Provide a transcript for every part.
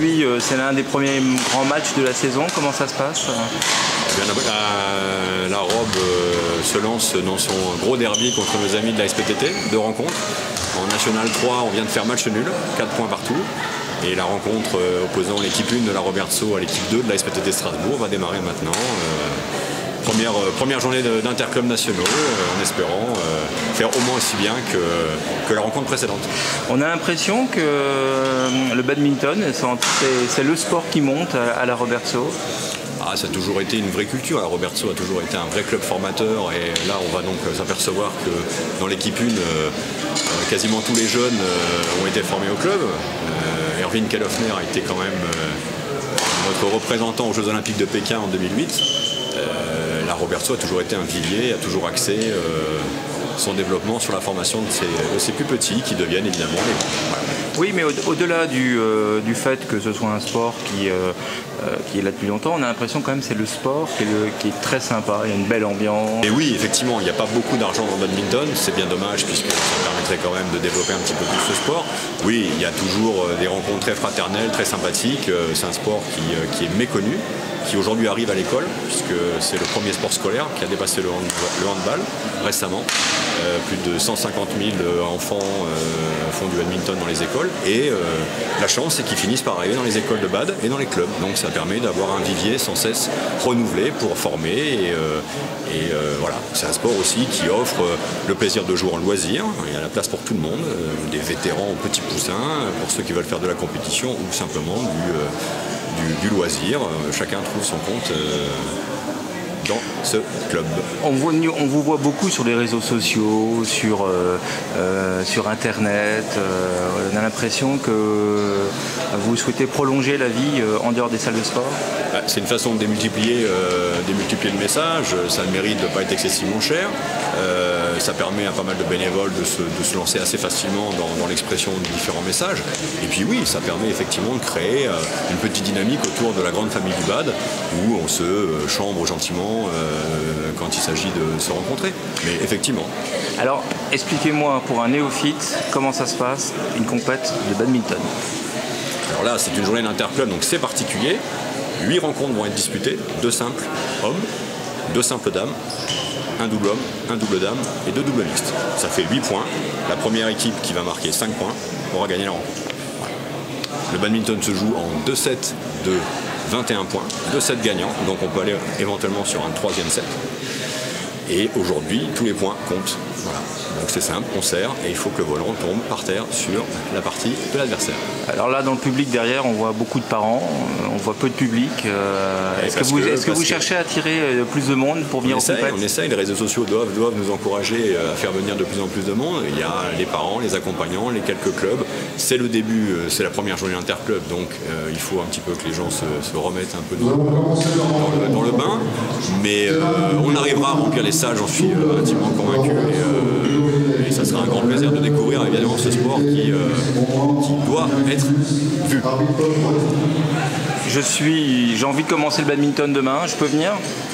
aujourd'hui, c'est l'un des premiers grands matchs de la saison. Comment ça se passe? La Robe se lance dans son gros derby contre nos amis de la SPTT, 2 rencontres. En National 3, on vient de faire match nul, 4 points partout. Et la rencontre opposant l'équipe 1 de la Robertso à l'équipe 2 de la SPTT Strasbourg va démarrer maintenant. Première journée d'interclubs nationaux, en espérant faire au moins aussi bien que la rencontre précédente. On a l'impression que le badminton, c'est le sport qui monte à la Robertso. Ah, ça a toujours été une vraie culture. La Robertso a toujours été un vrai club formateur et là on va donc s'apercevoir que dans l'équipe 1, quasiment tous les jeunes ont été formés au club. Erwin Kellhoffner a été quand même notre représentant aux Jeux Olympiques de Pékin en 2008. La Robertso a toujours été un vivier, a toujours axé son développement sur la formation de ses plus petits qui deviennent évidemment les grands. Voilà. Oui, mais au-delà du fait que ce soit un sport qui est là depuis longtemps, on a l'impression quand même que c'est le sport qui est très sympa, il y a une belle ambiance. Et oui, effectivement, il n'y a pas beaucoup d'argent dans le badminton, c'est bien dommage puisque ça permettrait quand même de développer un petit peu plus ce sport. Oui, il y a toujours des rencontres très fraternelles, très sympathiques, c'est un sport qui est méconnu, qui aujourd'hui arrive à l'école, puisque c'est le premier sport scolaire qui a dépassé le handball récemment. Plus de 150 000 enfants font du badminton dans les écoles et la chance c'est qu'ils finissent par arriver dans les écoles de bad et dans les clubs. Donc ça permet d'avoir un vivier sans cesse renouvelé pour former et voilà. C'est un sport aussi qui offre le plaisir de jouer en loisir. Il y a la place pour tout le monde, des vétérans aux petits poussins, pour ceux qui veulent faire de la compétition ou simplement du loisir. Chacun trouve son compte dans ce club. On vous voit beaucoup sur les réseaux sociaux, sur Internet. On a l'impression que vous souhaitez prolonger la vie en dehors des salles de sport. C'est une façon de démultiplier le message. Ça a le mérite de ne pas être excessivement cher. Ça permet à pas mal de bénévoles de se lancer assez facilement dans l'expression de différents messages. Et puis oui, ça permet effectivement de créer une petite dynamique autour de la grande famille du BAD où on se chambre gentiment quand il s'agit de se rencontrer. Mais effectivement. Alors, expliquez-moi pour un néophyte comment ça se passe, une compète de badminton. Alors là, c'est une journée d'interclub, donc c'est particulier. 8 rencontres vont être disputées, 2 simples hommes, 2 simples dames, un double homme, un double dame et 2 doubles mixtes. Ça fait 8 points. La première équipe qui va marquer 5 points aura gagné la rencontre. Voilà. Le badminton se joue en 2 sets de 21 points, 2 sets gagnants, donc on peut aller éventuellement sur un 3e set. Et aujourd'hui, tous les points comptent. Voilà. Donc c'est simple, on serre et il faut que le volant tombe par terre sur la partie de l'adversaire. Alors là, dans le public derrière, on voit beaucoup de parents, on voit peu de public. Est-ce que vous cherchez à attirer plus de monde pour venir au compète? On essaye, les réseaux sociaux doivent nous encourager à faire venir de plus en plus de monde. Il y a les parents, les accompagnants, les quelques clubs. C'est le début, c'est la première journée interclub, donc il faut un petit peu que les gens se remettent un peu dans le bain. Mais on arrivera à remplir les salles, j'en suis intimement convaincu. Et ça sera un grand plaisir de découvrir évidemment ce sport qui doit être vu. J'ai envie de commencer le badminton demain, je peux venir?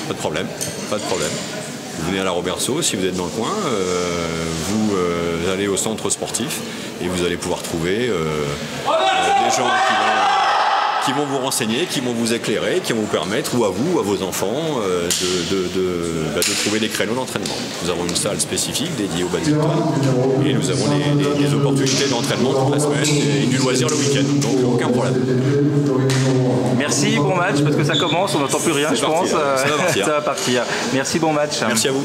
Pas de problème, pas de problème. Vous venez à la Robertso, si vous êtes dans le coin, vous allez au centre sportif et vous allez pouvoir trouver des gens qui vont vous renseigner, qui vont vous éclairer, qui vont vous permettre, ou à vous, ou à vos enfants, de trouver des créneaux d'entraînement. Nous avons une salle spécifique dédiée au badminton et nous avons des opportunités d'entraînement toute la semaine et du loisir le week-end, donc aucun problème. Merci, bon match, parce que ça commence, on n'entend plus rien, je pense. Ça va partir. Ça va partir. Merci, bon match. Merci à vous.